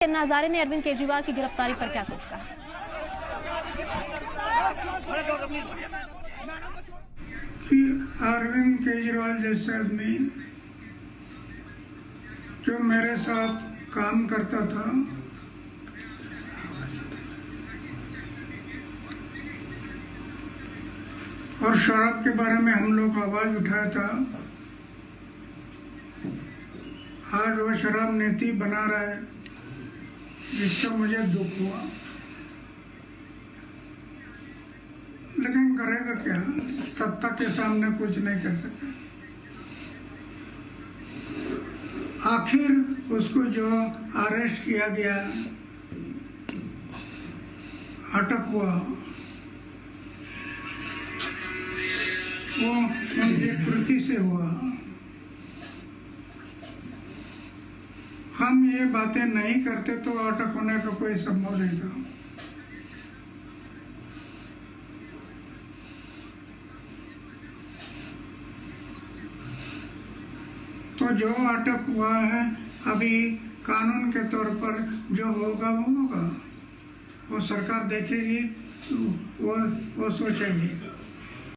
नजारे ने अरविंद केजरीवाल की गिरफ्तारी पर क्या कुछ कहा? कि अरविंद केजरीवाल जैसे आदमी जो मेरे साथ काम करता था, और शराब के बारे में हम लोग आवाज उठाया था, आज वो शराब नीति बना रहा है, जिसका मुझे दुख हुआ। लेकिन करेगा क्या, सत्ता के सामने कुछ नहीं कर सकता। आखिर उसको जो अरेस्ट किया गया, अटक हुआ, वो उनकी कृति से हुआ। हम ये बातें नहीं करते तो अटक होने का कोई संभव नहीं था। तो जो अटक हुआ है, अभी कानून के तौर पर जो होगा वो होगा, वो सरकार देखेगी, वो सोचेगी।